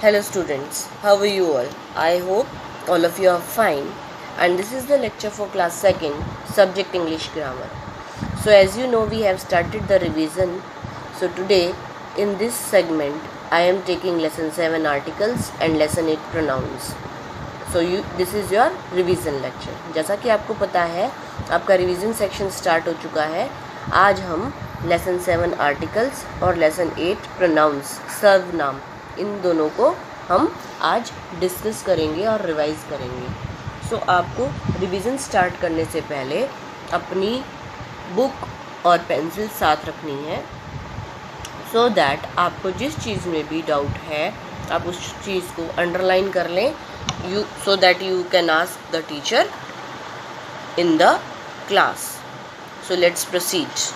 Hello students, how are you all? I hope all of you are fine, and this is the lecture for class 2nd, subject English grammar. So as you know, we have started the revision. So today in this segment I am taking lesson 7 articles and lesson 8 pronouns. So this is your revision lecture. जैसा कि आपको पता है आपका revision section start हो चुका है. आज हम लेसन 7 आर्टिकल्स और लेसन 8 प्रोनाउंस सर्वनाम इन दोनों को हम आज डिस्कस करेंगे और रिवाइज करेंगे. सो आपको रिवीजन स्टार्ट करने से पहले अपनी बुक और पेंसिल साथ रखनी है, सो दैट आपको जिस चीज़ में भी डाउट है आप उस चीज़ को अंडरलाइन कर लें, so that you can ask the teacher in the class. So let's proceed.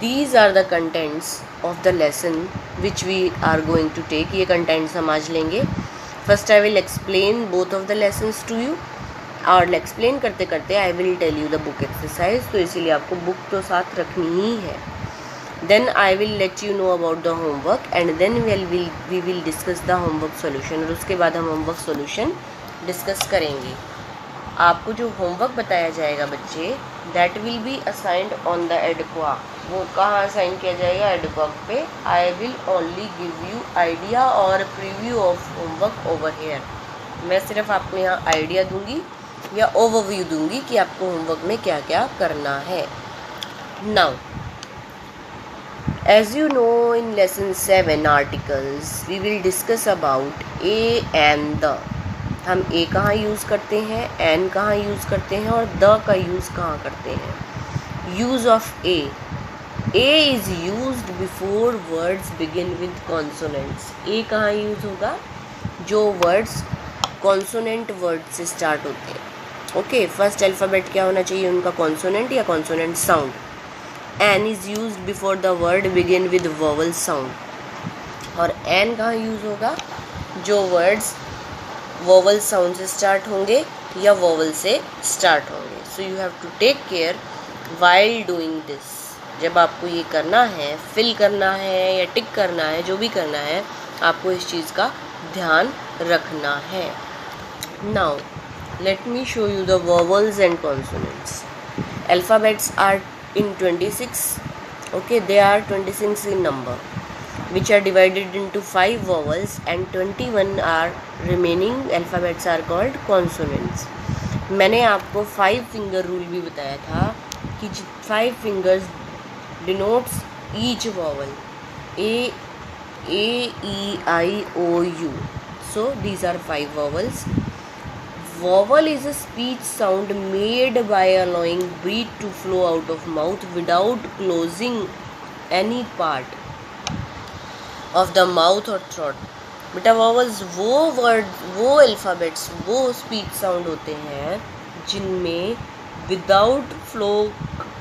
These are the contents of the lesson which we are going to take. ये contents हम आज लेंगे. First I will explain both of the lessons to you. और explain करते करते I will tell you the book exercise. तो इसीलिए आपको book तो साथ रखनी ही है. Then I will let you know about the homework and then we will discuss the homework solution. और उसके बाद हम homework solution discuss करेंगे. आपको जो homework बताया जाएगा बच्चे, that will be assigned on the EDUQUA. वो कहाँ assign किया जाएगा? EDUQUA पे. I will only give you idea और preview of homework over here. मैं सिर्फ आपको यहाँ idea दूँगी या overview दूँगी कि आपको homework में क्या क्या करना है. Now as you know, in lesson 7 articles we will discuss about a and the. हम a कहाँ यूज़ करते हैं, and कहाँ यूज़ करते हैं और the का यूज़ कहाँ करते हैं. use of a is used before words begin with consonants. a कहाँ यूज़ होगा? जो words consonant word से start होते हैं. ओके, फर्स्ट अल्फ़ाबेट क्या होना चाहिए उनका? consonant या consonant sound. N is used before the word begin with vowel sound. और N कहाँ यूज़ होगा? जो words vowel sound से start होंगे या vowel से start होंगे. So you have to take care while doing this. जब आपको ये करना है, fill करना है या tick करना है, जो भी करना है, आपको इस चीज़ का ध्यान रखना है. Now let me show you the vowels and consonants. Alphabets are in 26. Okay, they are 26 in number, which are divided into 5 vowels and 21 are remaining alphabets are called consonants. मैंने आपको 5 finger rule भी बताया था कि 5 fingers denotes each vowel. A, E, I, O, U. So these are 5 vowels. Vowel is a speech sound made by allowing breath to flow out of mouth without closing any part of the mouth or throat. बेटा vowels वो alphabets वो speech sound होते हैं जिनमें without flow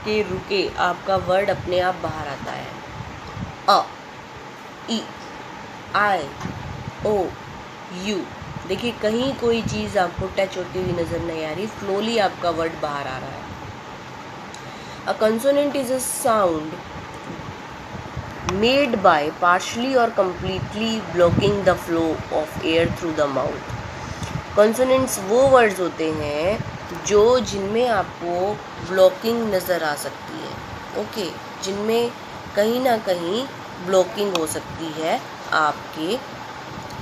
के रुके आपका word अपने आप बाहर आता है. अ, ई, आई, ओ, यू. देखिए कहीं कोई चीज़ आपको टच होती हुई नज़र नहीं आ रही, फ्लोली आपका वर्ड बाहर आ रहा है. A consonant is a sound made by partially और completely blocking the flow of air through the mouth. Consonants वो वर्ड्स होते हैं जिनमें आपको ब्लॉकिंग नज़र आ सकती है. ओके, जिनमें कहीं ना कहीं ब्लॉकिंग हो सकती है. आपके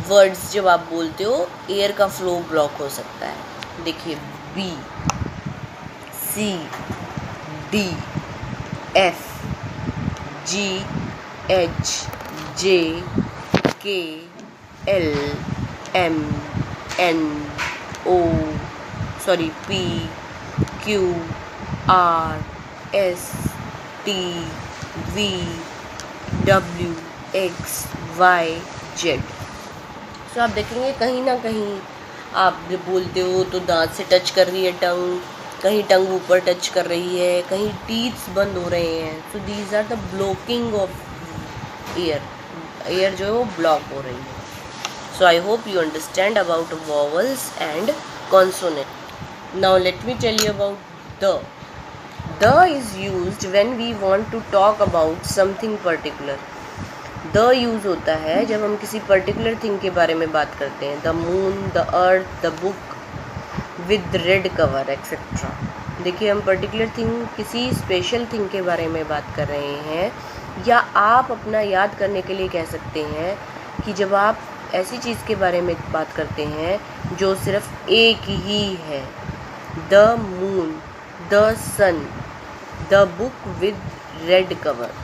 वर्ड्स जब आप बोलते हो एयर का फ्लो ब्लॉक हो सकता है. देखिए B, C, D, F, G, H, J, K, L, M, N, O, P, Q, R, S, T, V, W, X, Y, Z. तो आप देखेंगे कहीं ना कहीं आप जब बोलते हो तो दांत से टच कर रही है टंग, कहीं टंग ऊपर टच कर रही है, कहीं टीथ्स बंद हो रहे हैं. So these are the blocking of air जो है वो ब्लॉक हो रही है. So I hope you understand about vowels and consonant. Now let me tell you about the. The is used when we want to talk about something particular. The use होता है जब हम किसी पर्टिकुलर थिंग के बारे में बात करते हैं, the moon, the earth, the book with red cover etcetera. देखिए हम पर्टिकुलर थिंग, किसी स्पेशल थिंग के बारे में बात कर रहे हैं, या आप अपना याद करने के लिए कह सकते हैं कि जब आप ऐसी चीज़ के बारे में बात करते हैं जो सिर्फ एक ही है, the moon, the sun, the book with red cover.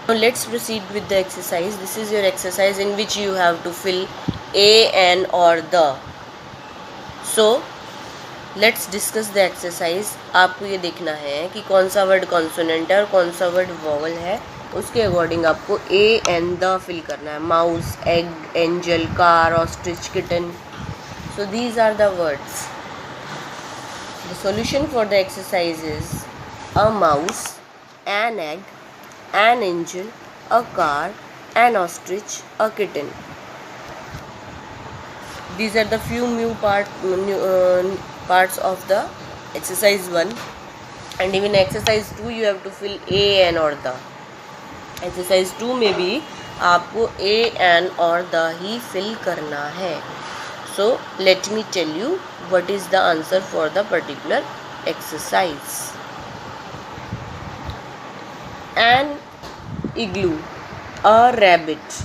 Now let's proceed with the exercise. This is your exercise in which you have to fill a, an or the. So let's discuss the exercise. आपको ये देखना है कि कौन सा word consonant है और कौन सा वर्ड वॉवल है, उसके अकॉर्डिंग आपको ए एंड द फिल करना है। Mouse, egg, angel, car, ostrich, kitten. So these are the words. The solution for the exercise is a mouse, an egg, an angel, a car, an ostrich, a kitten. These are the few new parts of the exercise 1, and even exercise 2 you have to fill a, an or the. exercise 2 में भी आपको a, an और the he fill करना है. So let me tell you what is the answer for the particular exercise. An igloo, a rabbit,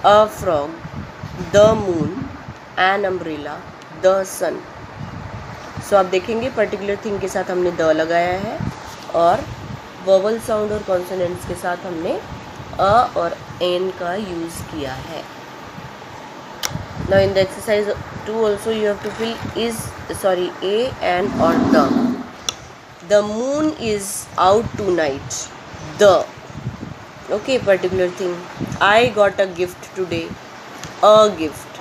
a frog, the moon, an umbrella, the sun. So आप देखेंगे particular thing के साथ हमने the लगाया है और वोवल साउंड और consonants के साथ हमने अ और एन का यूज़ किया है. Now in the exercise 2 also you have to fill a, an or the. The moon is out tonight. The. Okay, particular thing. I got a gift today. A gift.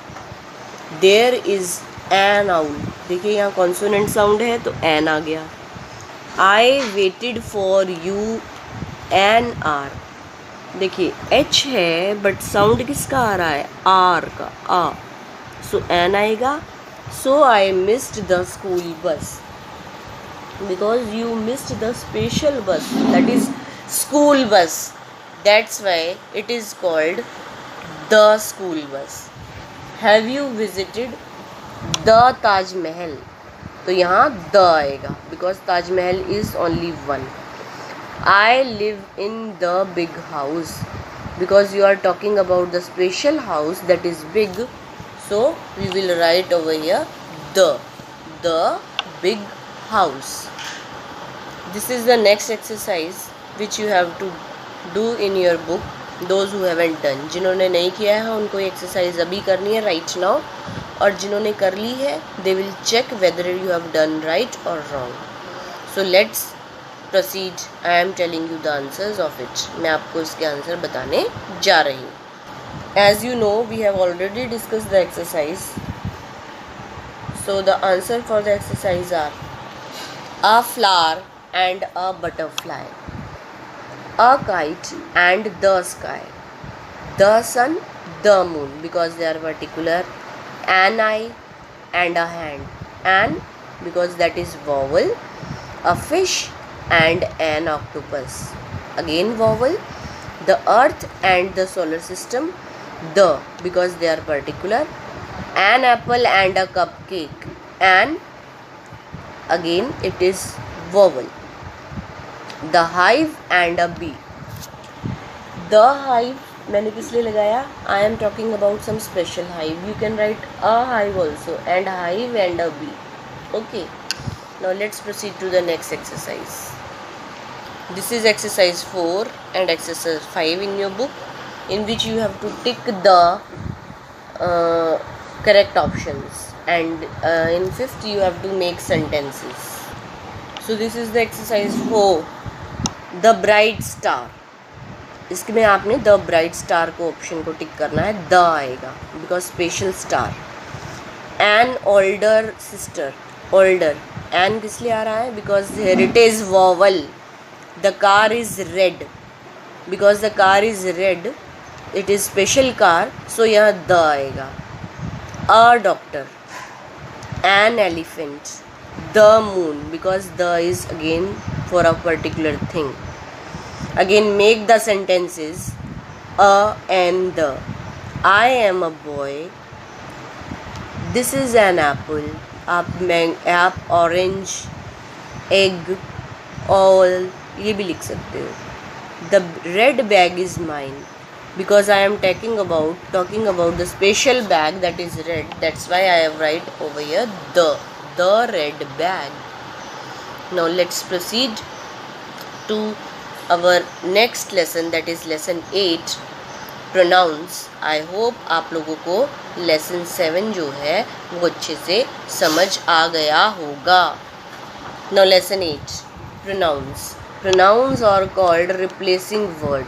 There is an owl. देखिए यहाँ consonant sound है तो N आ गया. I waited for you an hour. देखिए H है but sound किसका आ रहा है, आर का, आ. सो एन आएगा. So I missed the school bus because you missed the special bus, that is school bus. That's why it is called the school bus. Have you visited the Taj Mahal? तो यहाँ the आएगा because Taj Mahal is only one. I live in the big house because you are talking about the special house that is big. So we will write over here the big house. This is the next exercise which you have to do in your book. Those who haven't done, जिन्होंने नहीं किया है उनको exercise अभी करनी है right now, और जिन्होंने कर ली है they will check whether you have done right or wrong. So let's proceed. I am telling you the answers of it. मैं आपको इसके आंसर बताने जा रही हूँ. As you know, we have already discussed the exercise. So the answer for the exercise are a flower and a butterfly, a kite and the sky, the sun, the moon because they are vertical, an eye and a hand, and because that is vowel, a fish and an octopus, again vowel, the earth and the solar system, the because they are particular, an apple and a cupcake, and again it is vowel, the hive and a bee. The hive मैंने किस लिए लगाया, I am talking about some special hive. You can write a hive also, and hive and a bee. Okay, now let's proceed to the next exercise. This is exercise 4 and exercise 5 in your book, in which you have to tick the correct options, and in 5th you have to make sentences. So this is the exercise 4, the bright star. इसमें आपने the bright star को option को tick करना है, the आएगा because special star. An older sister, older an किस लिए आ रहा है because here it is vowel. The car is red because the car is red, it is special car, so यहाँ द आएगा. A doctor, an elephant, the moon because the is again for a particular thing. Again, make the sentences a and the. I am a boy. This is an apple. आप orange, egg, all ये भी लिख सकते हो. The red bag is mine because I am talking about the special bag that is red. That's why I have write over here the red bag. Now let's proceed to our next lesson, that is lesson 8, pronouns. I hope आप लोगों को lesson 7 जो है वो अच्छे से समझ आ गया होगा. Now lesson 8, pronouns. Pronouns are called replacing word.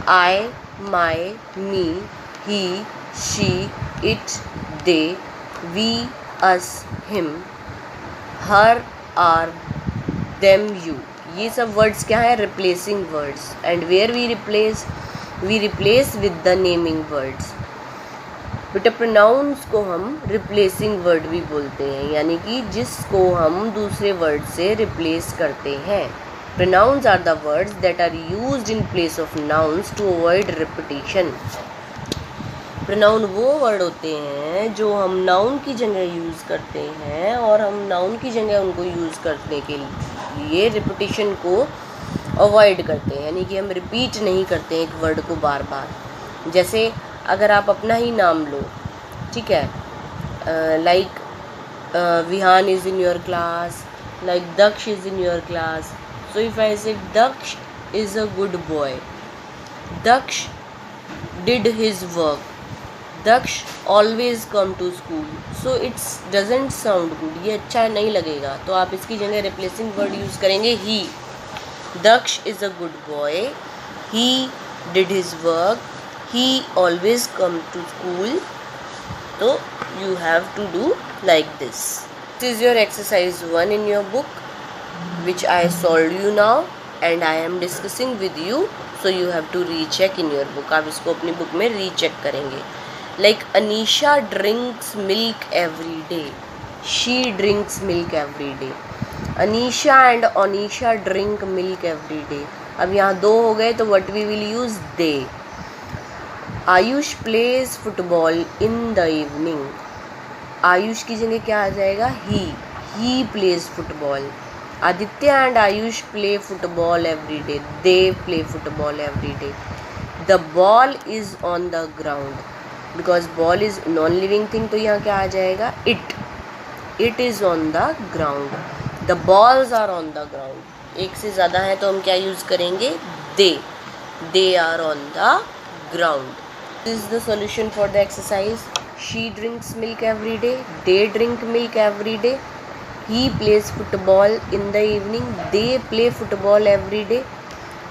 I, my, me, he, she, it, they, we, us, him, her, our, them, you. ये सब वर्ड्स क्या है? Replacing words. And where we replace with the naming words. बेटा pronouns को हम replacing word भी बोलते हैं, यानी कि जिसको हम दूसरे वर्ड से रिप्लेस करते हैं. Pronouns are the words that are used in place of nouns to avoid repetition. Pronoun वो वर्ड होते हैं जो हम नाउन की जगह यूज़ करते हैं और हम नाउन की जगह उनको यूज़ करने के लिए रिपीटिशन को अवॉइड करते हैं, यानी कि हम रिपीट नहीं करते हैं एक वर्ड को बार बार. जैसे अगर आप अपना ही नाम लो, ठीक है, like Vihaan is in your class, like Daksh is in your class. So if I say Daksh is a good boy, Daksh did his work, Daksh always come to school. So it's doesn't sound good, ये अच्छा नहीं लगेगा, तो आप इसकी जगह रिप्लेसिंग वर्ड यूज़ करेंगे he. Daksh is a good boy, he did his work, he always come to school. तो you have to do like this. This is your exercise 1 in your book which I solved you now and I am discussing with you, so you have to recheck in your book. आप इसको अपनी book में recheck करेंगे. Like Anisha drinks milk every day. She drinks milk every day. Anisha and Anisha drink milk every day. अब यहाँ दो हो गए तो what we will use? They. Ayush plays football in the evening. Ayush की जगह क्या आ जाएगा? He. He plays football. Aditya and Ayush play football every day. They play football every day. The ball is on the ground. Because ball is non living thing, तो यहाँ क्या आ जाएगा? It is on the ground. The balls are on the ground. एक से ज़्यादा है तो हम क्या यूज़ करेंगे? They are on the ground. This is the solution for the exercise. She drinks milk every day, they drink milk every day, he plays football in the evening, they play football every day,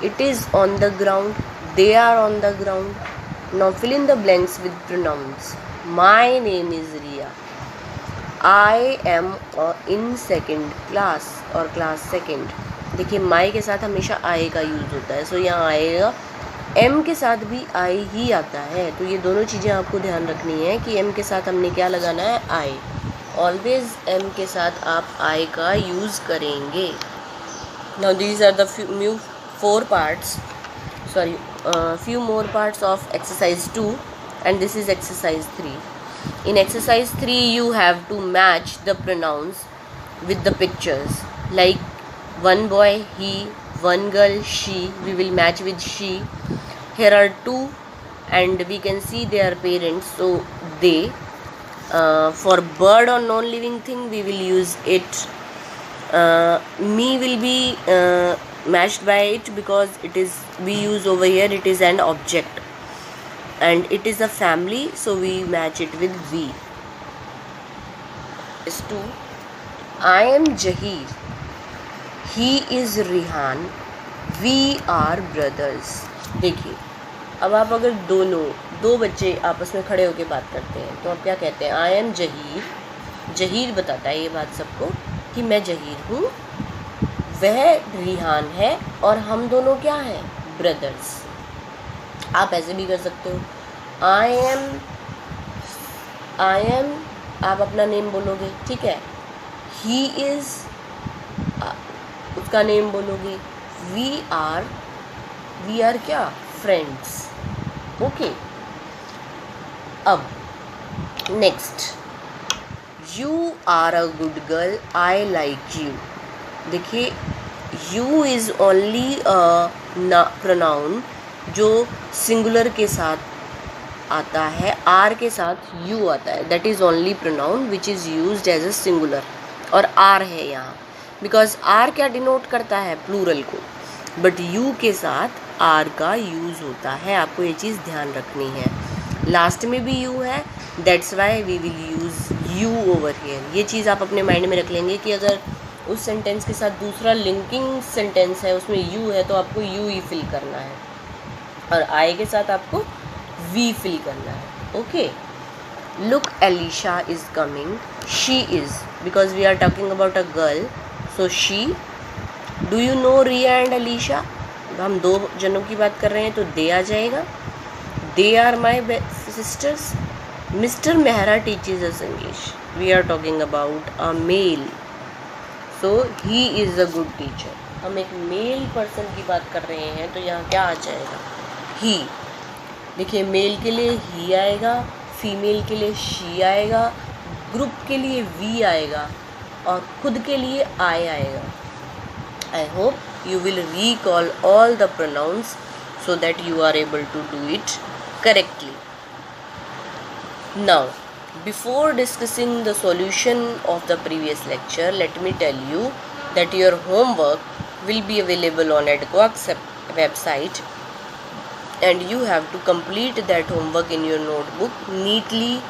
it is on the ground, they are on the ground. Now fill in the blanks with pronouns. My name is Riya. I am in second class और class second. देखिए my के साथ हमेशा I का use होता है, सो यहाँ आएगा. M के साथ भी I ही आता है, तो ये दोनों चीज़ें आपको ध्यान रखनी है कि M के साथ हमने क्या लगाना है? I. Always M के साथ आप I का यूज़ करेंगे. Now these are the few more parts of exercise 2, and this is exercise 3. In exercise 3 you have to match the pronouns with the pictures, like one boy he, one girl she, we will match with she. Here are two and we can see their parents, so they. For bird or non-living thing we will use it. Me will be matched by it because it is, we use over here, it is an object and it is a family, so we match it with we. Is 2. I am Jahir, he is Rihan, we are brothers. देखिए अब आप अगर दो बच्चे आपस में खड़े होकर बात करते हैं तो आप क्या कहते हैं? I am Zaheer. जहीर बताता है ये बात सबको कि मैं जहीर हूँ, वह रिहान है और हम दोनों क्या हैं? ब्रदर्स. आप ऐसे भी कर सकते हो. आई एम आप अपना नेम बोलोगे, ठीक है. ही इज़ उसका नेम बोलोगे. वी आर वी आर क्या, फ्रेंड्स। ओके, अब next, you are a good girl, I like you. देखिए यू इज़ ओनली प्रोनाउन जो सिंगुलर के साथ आता है, आर के साथ यू आता है, that is only pronoun which is used as a singular, और आर है यहाँ, बिकॉज आर क्या डिनोट करता है, प्लूरल को, बट यू के साथ आर का यूज़ होता है, आपको ये चीज़ ध्यान रखनी है। लास्ट में भी यू है, that's why we will use you over here. ये चीज़ आप अपने माइंड में रख लेंगे कि अगर उस सेंटेंस के साथ दूसरा लिंकिंग सेंटेंस है, उसमें यू है, तो आपको यू ही फिल करना है, और आई के साथ आपको वी फिल करना है। Okay, look Elisha is coming, she is, because we are talking about a girl, so she. Do you know Riya and Alisha, हम दो जनों की बात कर रहे हैं तो दे आ जाएगा, they are my sisters. Mister Mehra teaches us English, we are talking about a male, so he is a good teacher. हम एक मेल पर्सन की बात कर रहे हैं तो यहाँ क्या आ जाएगा, ही। देखिए मेल के लिए ही आएगा, फीमेल के लिए शी आएगा, ग्रुप के लिए वी आएगा, और खुद के लिए आई आएगा। आई hope you will recall all the pronouns so that you are able to do it correctly. Now, before discussing the solution of the previous lecture, let me tell you that your homework will be available on EDQUAC's website, and you have to complete that homework in your notebook neatly,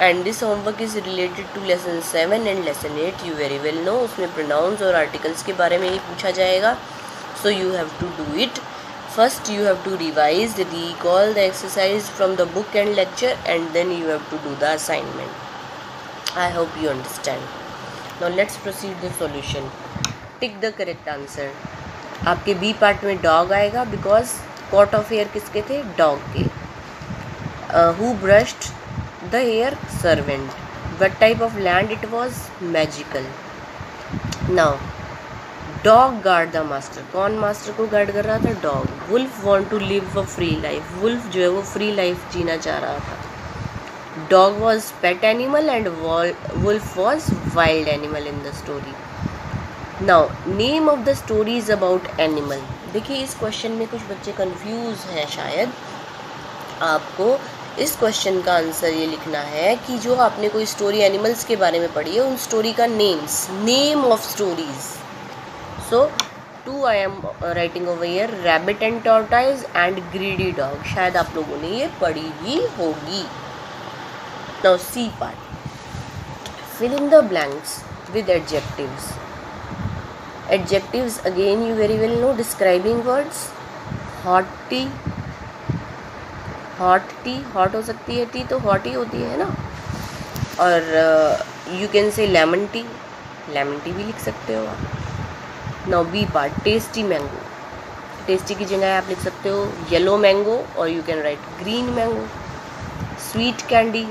and this homework is related to lesson 7 and lesson 8, you very well know. उसमें pronouns और articles के बारे में ही पूछा जाएगा, so you have to do it. First you have to revise, recall the exercise from the book and lecture, and then you have to do the assignment. I hope you understand. Now let's proceed the solution. Tick the correct answer. आपके B part में dog आएगा, because coat of hair किसके थे, dog के. Who brushed the hair, servant. What type of land it was, magical. Now dog guard the master, कौन master को guard कर रहा था, dog. Wolf want to live a free life, wolf जो है वो फ्री लाइफ जीना चाह रहा था. Dog was pet animal and wolf was wild animal in the story. Now name of the story is about animal. देखिए इस question में कुछ बच्चे कंफ्यूज हैं शायद. आपको इस क्वेश्चन का आंसर ये लिखना है कि जो आपने कोई स्टोरी एनिमल्स के बारे में पढ़ी है उन स्टोरी का names, name of stories. So 2 I am writing over here, rabbit and tortoise and greedy dog. शायद आप लोगों ने ये पढ़ी ही होगी. Now C part, fill in the blanks with adjectives. Adjectives again you very well know, describing words. Hot tea, hot tea, hot हो सकती है टी तो hot ही होती है ना. और you can say lemon tea, lemon tea भी लिख सकते हो आप. Now B part, tasty mango. Tasty की जगह आप लिख सकते हो येलो मैंगो, और you can write green mango. Sweet candy,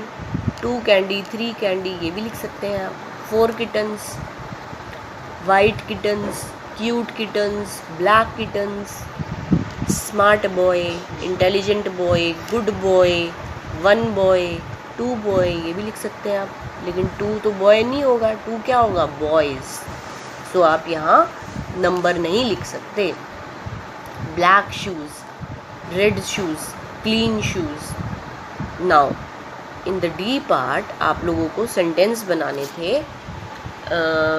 2 candy, 3 candy, ये भी लिख सकते हैं आप. 4 kittens, white kittens, cute kittens, black kittens, smart boy, intelligent boy, good boy, 1 boy, 2 boy, ये भी लिख सकते हैं आप. लेकिन 2 तो बॉय नहीं होगा, 2 क्या होगा, बॉयज़. सो आप यहाँ नंबर नहीं लिख सकते. Black shoes, red shoes, clean shoes. Now in the D part आप लोगों को सेंटेंस बनाने थे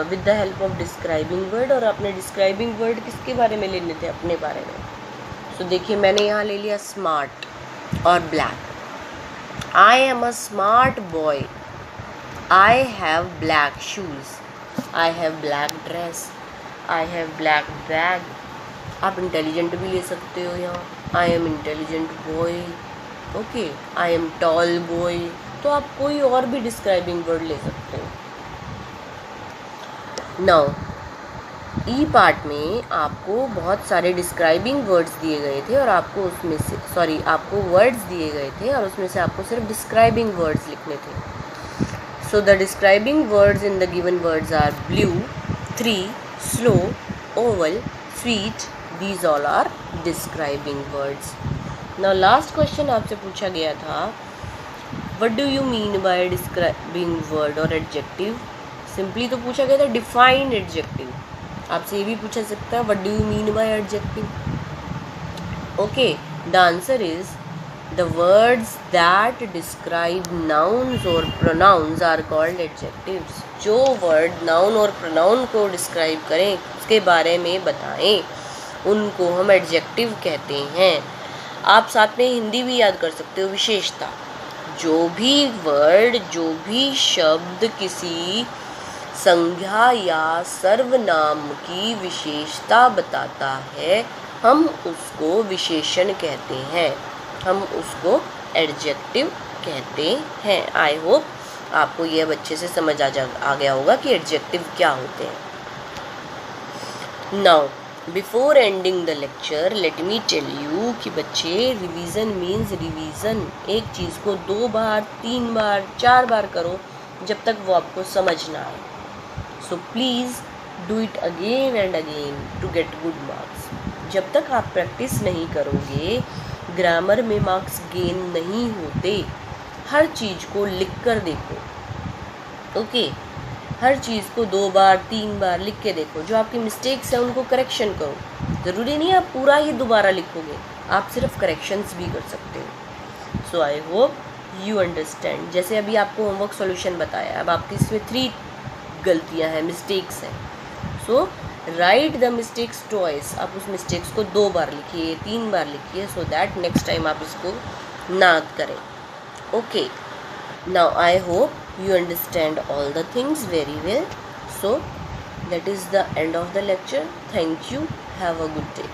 with the help of describing word, और आपने डिस्क्राइबिंग वर्ड किसके बारे में लेने थे, अपने बारे में. सो देखिए मैंने यहाँ ले लिया स्मार्ट और black. I am a smart boy, I have black shoes, I have black dress, I have black bag. आप इंटेलिजेंट भी ले सकते हो यहाँ, I am intelligent boy. Okay, I am tall boy. तो आप कोई और भी डिस्क्राइबिंग वर्ड ले सकते हो. नाउ ई पार्ट में आपको बहुत सारे डिस्क्राइबिंग वर्ड्स दिए गए थे, और आपको उसमें से आपको वर्ड्स दिए गए थे, और उसमें से आपको सिर्फ डिस्क्राइबिंग वर्ड्स लिखने थे. So the describing words in the given words are blue, 3, slow, oval, sweet, these all are describing words. Now last question आपसे पूछा गया था, what do you mean by describing word और एडजेक्टिव। सिंपली तो पूछा गया था डिफाइन एडजेक्टिव, आपसे ये भी पूछा सकता है what do you mean bye adjective. Okay, the answer is the words that describe nouns or pronouns are called adjectives। जो word noun और pronoun को describe करें, उसके बारे में बताएं, उनको हम adjective कहते हैं। आप साथ में हिंदी भी याद कर सकते हो, विशेषता। जो भी word, जो भी शब्द किसी संज्ञा या सर्वनाम की विशेषता बताता है, हम उसको विशेषण कहते हैं, हम उसको एडजेक्टिव कहते हैं। आई होप आपको ये अब अच्छे से समझ आ गया होगा कि एडजेक्टिव क्या होते हैं। Now before ending the lecture let me tell you कि बच्चे, रिवीजन मीन्स रिवीजन। एक चीज़ को 2 बार 3 बार 4 बार करो जब तक वो आपको समझ ना आए। So please do it again and again to get good marks. जब तक आप प्रैक्टिस नहीं करोगे, ग्रामर में मार्क्स गेन नहीं होते। हर चीज़ को लिख कर देखो, ओके हर चीज़ को 2 बार 3 बार लिख के देखो। जो आपकी मिस्टेक्स हैं उनको करेक्शन करो। ज़रूरी नहीं आप पूरा ही दोबारा लिखोगे, आप सिर्फ करेक्शंस भी कर सकते हो। सो आई होप यू अंडरस्टैंड। जैसे अभी आपको होमवर्क सॉल्यूशन बताया, अब आपकी इसमें 3 गलतियां हैं, मिस्टेक्स हैं। सो राइट द मिस्टेक्स ट्वाइस। आप उस मिस्टेक्स को 2 बार लिखिए, 3 बार लिखिए, सो दैट नेक्स्ट टाइम आप इसको ना करें। Okay, now I hope you understand all the things very well. So that is the end of the lecture. Thank you. Have a good day.